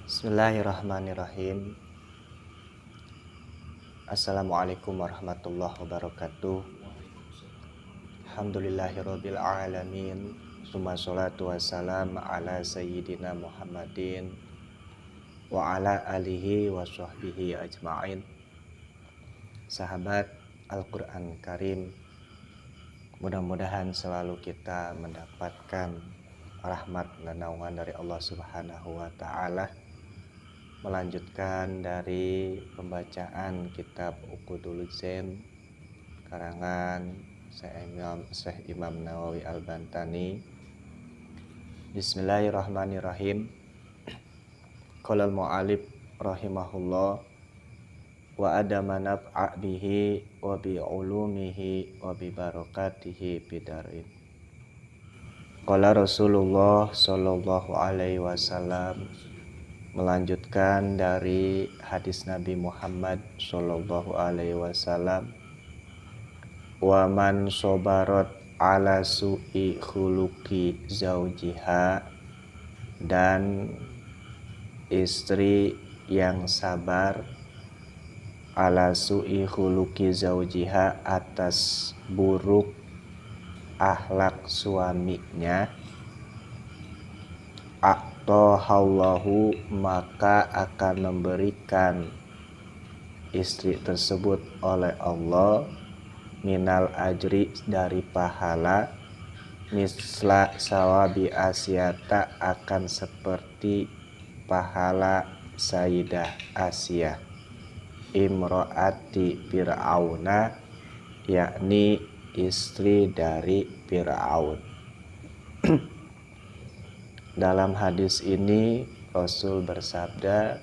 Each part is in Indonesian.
Bismillahirrahmanirrahim. Assalamualaikum warahmatullahi wabarakatuh. Alhamdulillahirabbil alamin. Summa sholatu wassalam ala sayyidina Muhammadin wa ala alihi wa sahbihi ajma'in. Sahabat Al-Qur'an Karim, mudah-mudahan selalu kita mendapatkan rahmat dan naungan dari Allah Subhanahu wa taala. Melanjutkan dari pembacaan kitab Uqudul Zain karangan Syekh Imam Nawawi Al-Bantani. Bismillahirrahmanirrahim. Qala al-mu'allif rahimahullah wa adama naf'a bihi wa bi ulumihi wa bi barakatihi bidarin. Qala Rasulullah sallallahu alaihi wasallam, melanjutkan dari hadis Nabi Muhammad sallallahu alaihi wasallam, wa man sobarot ala su'i khuluqi zaujiha, dan istri yang sabar ala su'i khuluqi zaujiha, atas buruk akhlak suaminya, a'tahallahu, maka akan memberikan istri tersebut oleh Allah minal ajri, dari pahala, misla sawabi Asyata, akan seperti pahala Sayyidah Asyah imro'ati Fir'auna, yakni istri dari Fir'aun. Dalam hadis ini Rasul bersabda,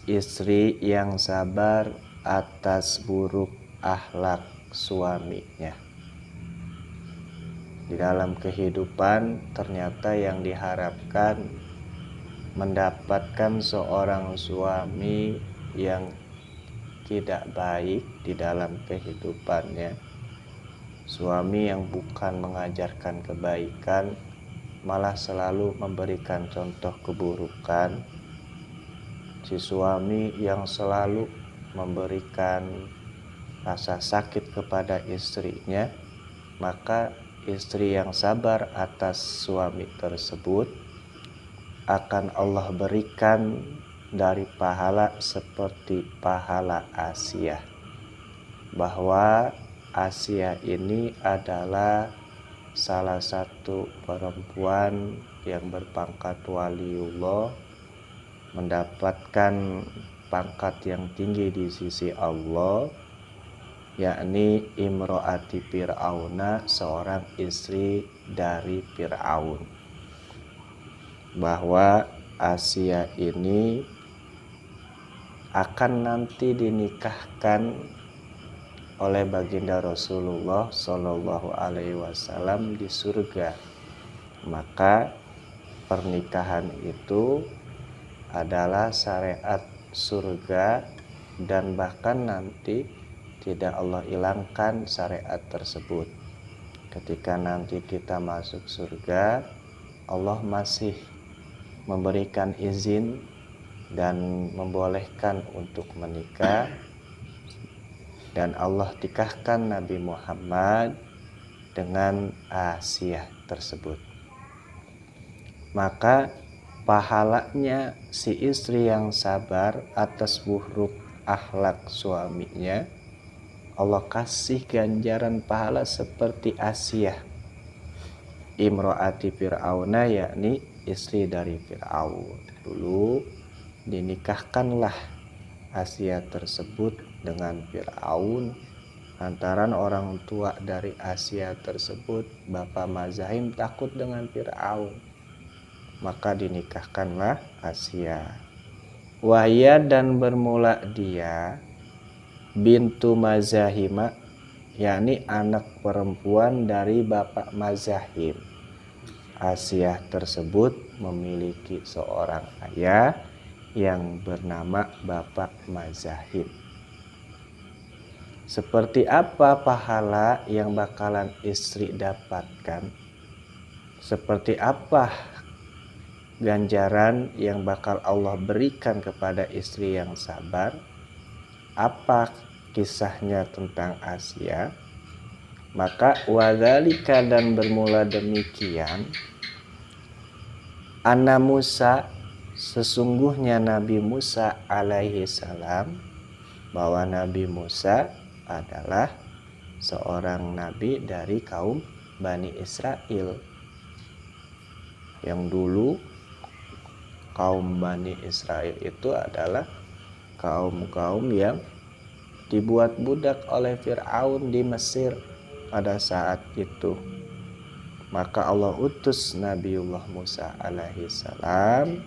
istri yang sabar atas buruk akhlak suaminya. Di dalam kehidupan ternyata yang diharapkan mendapatkan seorang suami yang tidak baik di dalam kehidupannya, suami yang bukan mengajarkan kebaikan, malah selalu memberikan contoh keburukan, si suami yang selalu memberikan rasa sakit kepada istrinya, maka istri yang sabar atas suami tersebut akan Allah berikan dari pahala seperti pahala Asyah, bahwa Asyah ini adalah salah satu perempuan yang berpangkat waliullah, mendapatkan pangkat yang tinggi di sisi Allah, yakni imro'ati Fir'auna, seorang istri dari Fir'aun. Bahwa Asyah ini akan nanti dinikahkan oleh baginda Rasulullah Shallallahu Alaihi Wasallam di surga. Maka pernikahan itu adalah syariat surga, dan bahkan nanti tidak Allah hilangkan syariat tersebut. Ketika nanti kita masuk surga, Allah masih memberikan izin dan membolehkan untuk menikah, dan Allah nikahkan Nabi Muhammad dengan Asyah tersebut. Maka pahalanya si istri yang sabar atas buruk akhlak suaminya, Allah kasih ganjaran pahala seperti Asyah imro'ati Fir'auna, yakni istri dari Fir'aun. Dulu dinikahkanlah Asyah tersebut dengan Fir'aun. Lantaran orang tua dari Asyah tersebut, Bapak Mazahim, takut dengan Fir'aun, maka dinikahkanlah Asyah. Wahya, dan bermula dia, bintu Mazahima, yakni anak perempuan dari Bapak Mazahim. Asyah tersebut memiliki seorang ayah yang bernama Bapak Mazahim. Seperti apa pahala yang bakalan istri dapatkan? Seperti apa ganjaran yang bakal Allah berikan kepada istri yang sabar. Apa kisahnya tentang Asia? Maka wadzalika, dan bermula demikian, anna Musa, sesungguhnya Nabi Musa alaihi salam, bahwa Nabi Musa adalah seorang nabi dari kaum Bani Israel. Yang dulu kaum Bani Israel itu adalah kaum-kaum yang dibuat budak oleh Fir'aun di Mesir pada saat itu. Maka Allah utus Nabiullah Musa alaihi salam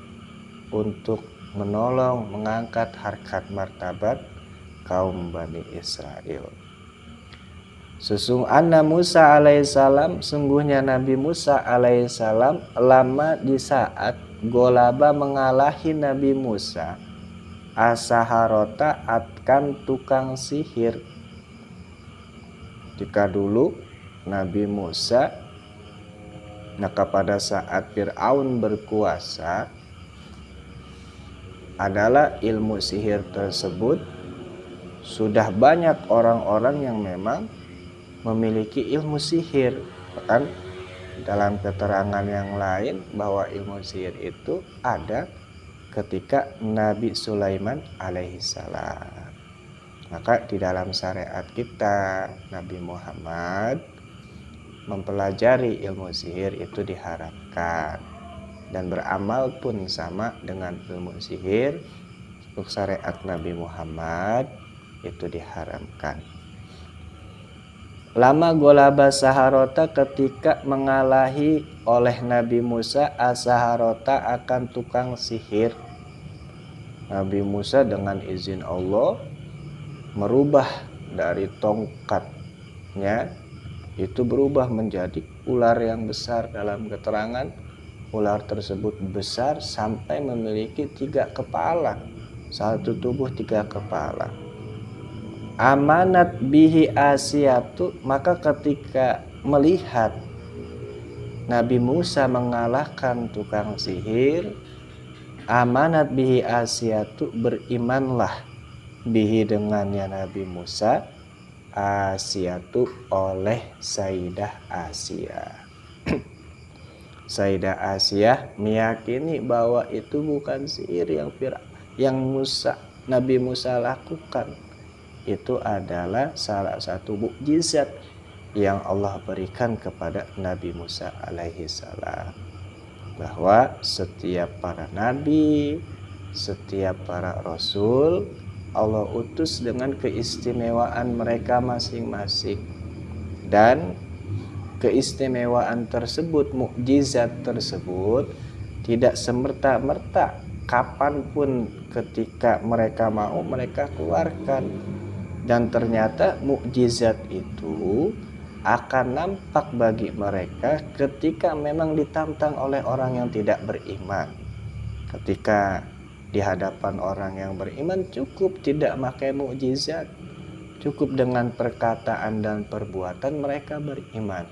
untuk menolong, mengangkat harkat martabat kaum Bani Israel. Sesungguhnya Musa alaihissalam, sungguhnya Nabi Musa alaihissalam, lama di saat golaba mengalahi Nabi Musa asaharota atkan tukang sihir. Jika dulu Nabi Musa, maka pada saat Fir'aun berkuasa, adalah ilmu sihir tersebut sudah banyak orang-orang yang memang memiliki ilmu sihir. Bahkan dalam keterangan yang lain bahwa ilmu sihir itu ada ketika Nabi Sulaiman alaihissalam. Maka di dalam syariat kita, Nabi Muhammad mempelajari ilmu sihir itu diharapkan, dan beramal pun sama dengan ilmu sihir untuk syariat Nabi Muhammad itu diharamkan. Lama golaba saharota, ketika mengalahi oleh Nabi Musa asaharota akan tukang sihir. Nabi Musa dengan izin Allah merubah dari tongkatnya itu berubah menjadi ular yang besar. Dalam keterangan, ular tersebut besar sampai memiliki 3 kepala, satu tubuh 3 kepala. Amanat bihi Asyatu, maka ketika melihat Nabi Musa mengalahkan tukang sihir, amanat bihi Asyatu, berimanlah bihi dengannya Nabi Musa, Asyatu oleh Sayyidah Asia. Sayyidah Asia meyakini bahwa itu bukan sihir yang Nabi Musa lakukan. Itu adalah salah satu mukjizat yang Allah berikan kepada Nabi Musa alaihi salam, bahwa setiap para nabi, setiap para rasul Allah utus dengan keistimewaan mereka masing-masing, dan keistimewaan tersebut, mukjizat tersebut tidak semerta-merta kapanpun ketika mereka mau mereka keluarkan. Dan ternyata mukjizat itu akan nampak bagi mereka ketika memang ditantang oleh orang yang tidak beriman. Ketika di hadapan orang yang beriman cukup tidak pakai mukjizat, cukup dengan perkataan dan perbuatan mereka beriman.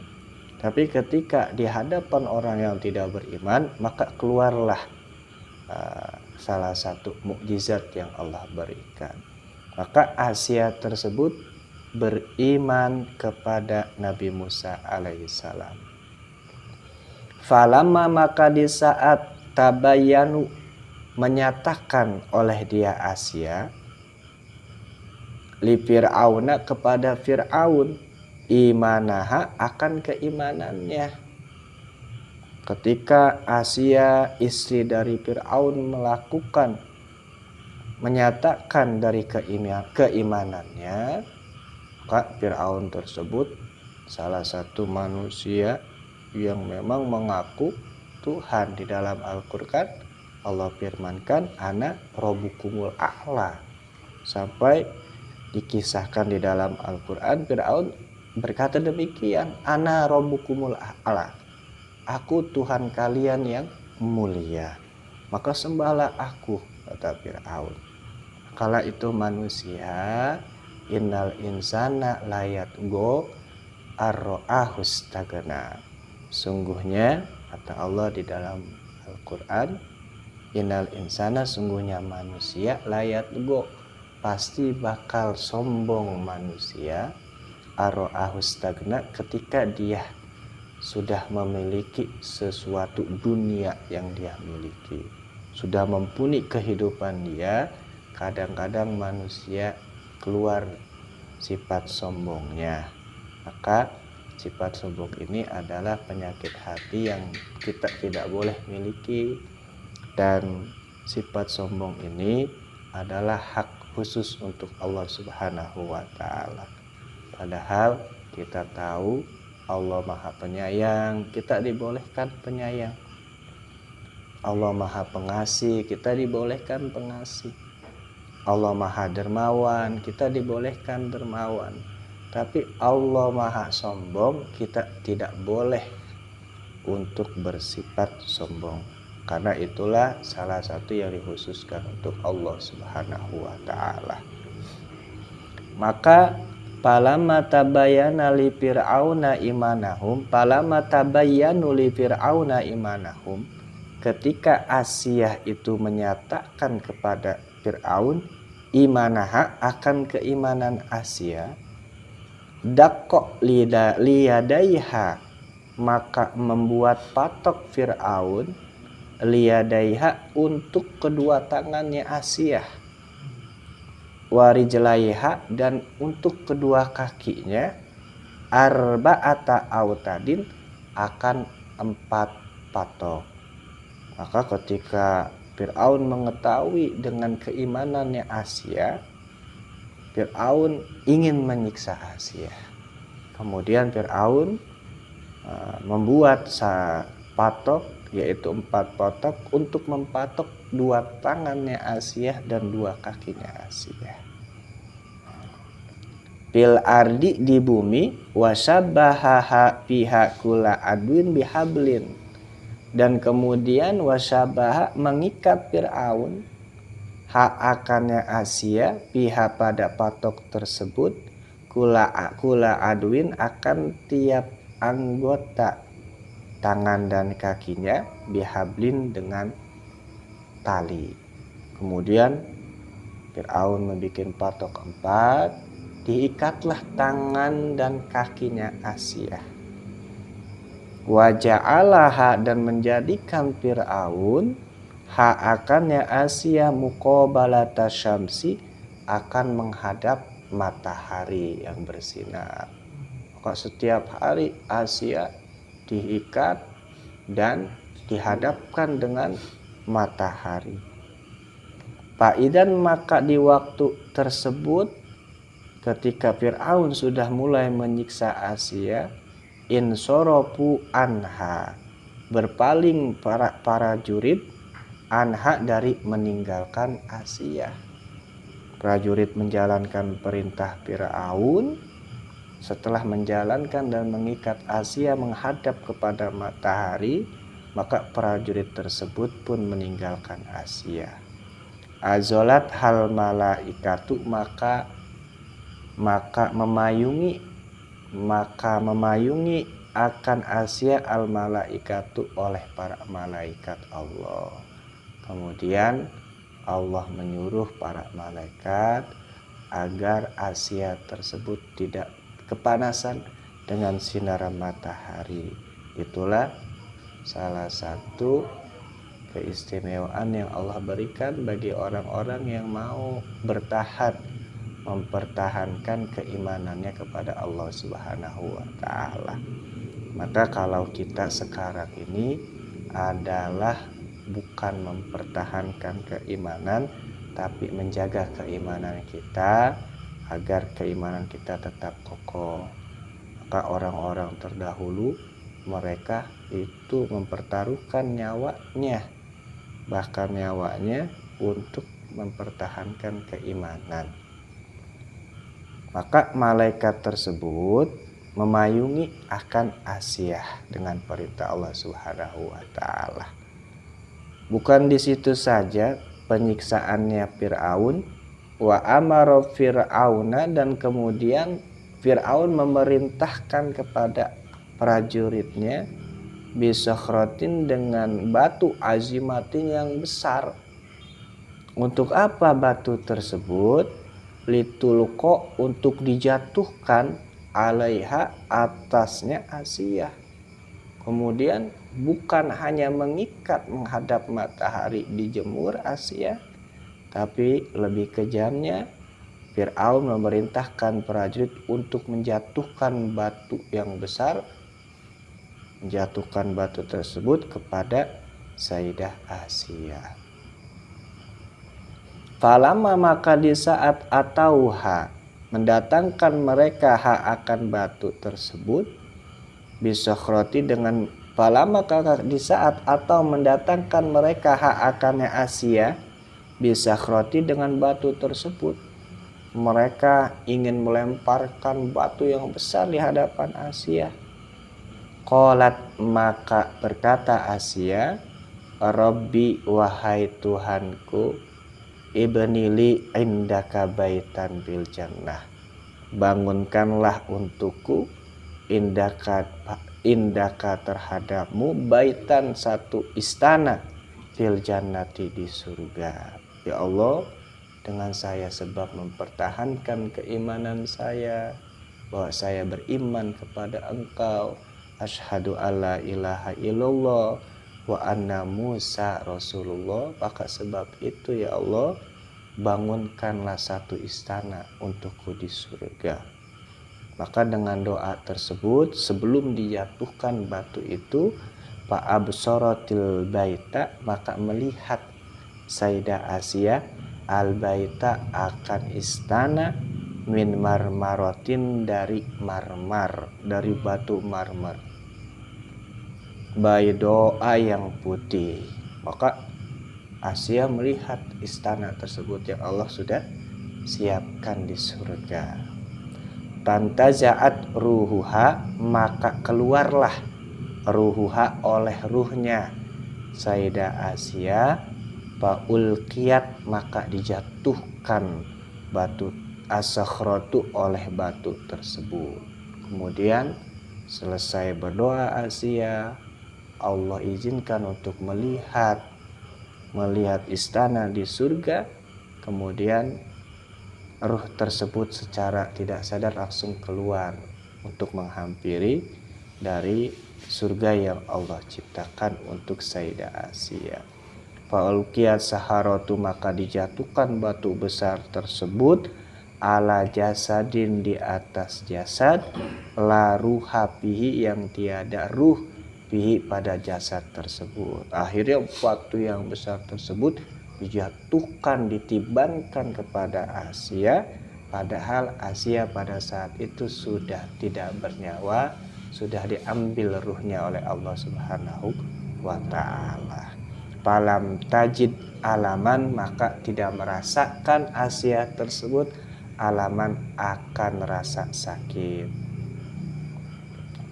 Tapi ketika di hadapan orang yang tidak beriman, maka keluarlah salah satu mukjizat yang Allah berikan. Maka Asia tersebut beriman kepada Nabi Musa alaihissalam. Falamma, maka di saat tabayanu, menyatakan oleh dia Asia, li Fir'auna, kepada Fir'aun, imanaha, akan keimanannya. Ketika Asia istri dari Fir'aun menyatakan dari keimanannya, maka Fir'aun tersebut salah satu manusia yang memang mengaku Tuhan. Di dalam Al-Quran Allah firmankan, ana rabbukumul a'la, sampai dikisahkan di dalam Al-Quran Fir'aun berkata demikian, ana rabbukumul a'la, aku Tuhan kalian yang mulia, maka sembahlah aku, kata Fir'aun. Kala itu manusia, innal insana layat go arro'ahustagana, sungguhnya kata Allah di dalam Al-Quran, innal insana, sungguhnya manusia, layat go, pasti bakal sombong manusia, aro'ahu stagna, ketika dia sudah memiliki sesuatu dunia yang dia miliki, sudah mumpuni kehidupan dia. Kadang-kadang manusia keluar sifat sombongnya. Maka sifat sombong ini adalah penyakit hati yang kita tidak boleh miliki, dan sifat sombong ini adalah hak khusus untuk Allah Subhanahu wa Ta'ala. Padahal kita tahu Allah Maha Penyayang, kita dibolehkan penyayang. Allah Maha Pengasih, kita dibolehkan pengasih. Allah Maha Dermawan, kita dibolehkan dermawan. Tapi Allah Maha Sombong, kita tidak boleh untuk bersifat sombong. Karena itulah salah satu yang dikhususkan untuk Allah Subhanahu wa Ta'ala. Maka Palama tabayyana li fir'auna imanahum, palama tabayyanu li fir'auna imanahum, ketika Asiyah itu menyatakan kepada Fir'aun imanaha, akan keimanan Asiyah, dakko liyadaiha, maka membuat patok Fir'aun, liyadaiha, untuk kedua tangannya Asiyah, warijlaiha, dan untuk kedua kakinya, arba'ata autadin, akan 4 patok. Maka ketika Fir'aun mengetahui dengan keimanannya Asiyah, Fir'aun ingin menyiksa Asiyah. Kemudian Fir'aun membuat patok, yaitu 4 patok, untuk mempatok 2 tangannya Asiyah dan 2 kakinya Asiyah. Fil ardi, di bumi, wasyabahaha fiha kula adwin bihablin, dan kemudian wasyabaha, mengikat Fir'aun ha akannya Asiyah, fiha, pada patok tersebut, kula adwin, akan tiap anggota tangan dan kakinya, bihablin, dengan tali. Kemudian Fir'aun membuat patok 4, diikatlah tangan dan kakinya Asiyah. Waja'alaha, dan menjadikan Fir'aun ha akannya Asiyah muqabalata syamsi, akan menghadap matahari yang bersinar. Maka setiap hari Asiyah diikat dan dihadapkan dengan matahari. Faidan, maka di waktu tersebut, ketika Fir'aun sudah mulai menyiksa Asiyah, insorofu anha, berpaling para jurid, anha, dari meninggalkan Asiyah. Prajurit menjalankan perintah Fir'aun. Setelah menjalankan dan mengikat Asiyah menghadap kepada matahari, maka prajurit tersebut pun meninggalkan Asiyah. Azolat hal malaikatu, maka memayungi akan Asiyah al malaikatu, oleh para malaikat Allah. Kemudian Allah menyuruh para malaikat agar Asiyah tersebut tidak kepanasan dengan sinar matahari. Itulah salah satu keistimewaan yang Allah berikan bagi orang-orang yang mau bertahan, mempertahankan keimanannya kepada Allah Subhanahu wa Ta'ala. Maka kalau kita sekarang ini adalah bukan mempertahankan keimanan, tapi menjaga keimanan kita agar keimanan kita tetap kokoh. Maka orang-orang terdahulu, mereka itu mempertaruhkan nyawanya, bahkan nyawanya, untuk mempertahankan keimanan. Maka malaikat tersebut memayungi akan Asiyah dengan perintah Allah Subhanahu wa Ta'ala. Bukan di situ saja penyiksaannya Fir'aun, wa amara Fir'auna, dan kemudian Fir'aun memerintahkan kepada prajuritnya, bisakhratin dengan batu azimatin yang besar. Untuk apa batu tersebut? Litulqo, untuk dijatuhkan, alaiha, atasnya Asia. Kemudian bukan hanya mengikat menghadap matahari dijemur Asia, tapi lebih kejamnya Fir'aun memerintahkan prajurit untuk menjatuhkan batu yang besar, menjatuhkan batu tersebut kepada Sayyidah Asia. Falama, maka di saat atauha, mendatangkan mereka akan batu tersebut, bisakhroti dengan falama, di saat atau mendatangkan mereka akan Asia, bisakhroti dengan batu tersebut. Mereka ingin melemparkan batu yang besar di hadapan Asia. Qalat, maka berkata Asia, Rabbi, wahai Tuhanku, ibnili indaka baitan bil jannah, bangunkanlah untukku indaka terhadapmu baitan, satu istana, fil jannati, di surga. Ya Allah, dengan saya sebab mempertahankan keimanan saya, bahwa saya beriman kepada Engkau, asyhadu alla ilaha illallah wa anna Musa Rasulullah, maka sebab itu ya Allah, bangunkanlah satu istana untukku di surga. Maka dengan doa tersebut, sebelum dijatuhkan batu itu, fa'absaratil baita, maka melihat Sayyidah Asia al baita, akan istana, min marmarotin, dari marmar, dari batu marmer, baydoa, yang putih. Maka Asia melihat istana tersebut yang Allah sudah siapkan di surga. Tantazaat ruhuha, maka keluarlah ruhuha, oleh ruhnya Sayyidah Asia, faulqiyat, maka dijatuhkan batu asakhratu, oleh batu tersebut. Kemudian selesai berdoa Asia, Allah izinkan untuk melihat istana di surga. Kemudian ruh tersebut secara tidak sadar langsung keluar untuk menghampiri dari surga yang Allah ciptakan untuk Sayyidah Asia. Fa'ulqiyat saharatu, maka dijatuhkan batu besar tersebut, ala jasadin, di atas jasad, la ruha bihi, yang tiada ruh, bihi, pada jasad tersebut. Akhirnya batu yang besar tersebut dijatuhkan, ditibankan kepada Asia, padahal Asia pada saat itu sudah tidak bernyawa, sudah diambil ruhnya oleh Allah Subhanahu wa ta'ala. Falam tajid alaman, maka tidak merasakan Asia tersebut alaman, akan rasa sakit,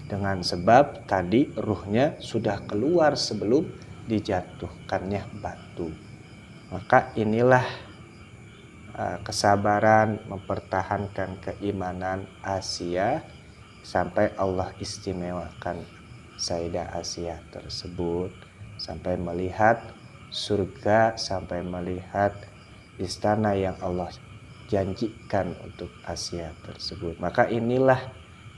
dengan sebab tadi ruhnya sudah keluar sebelum dijatuhkannya batu. Maka inilah kesabaran mempertahankan keimanan Asia sampai Allah istimewakan Sayyidah Asia tersebut, sampai melihat surga, sampai melihat istana yang Allah janjikan untuk Asia tersebut. Maka inilah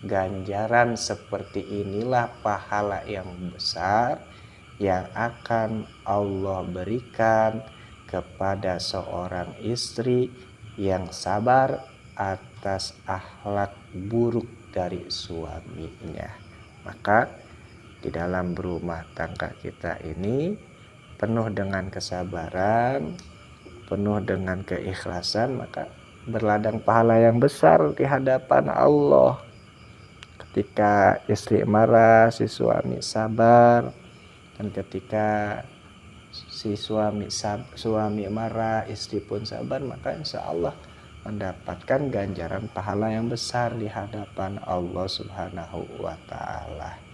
ganjaran, seperti inilah pahala yang besar yang akan Allah berikan kepada seorang istri yang sabar atas akhlak buruk dari suaminya. Maka di dalam berumah tangga kita ini penuh dengan kesabaran, penuh dengan keikhlasan, maka berladang pahala yang besar di hadapan Allah. Ketika istri marah, si suami sabar, dan ketika si suami marah, istri pun sabar, maka insya Allah mendapatkan ganjaran pahala yang besar di hadapan Allah Subhanahu wa ta'ala.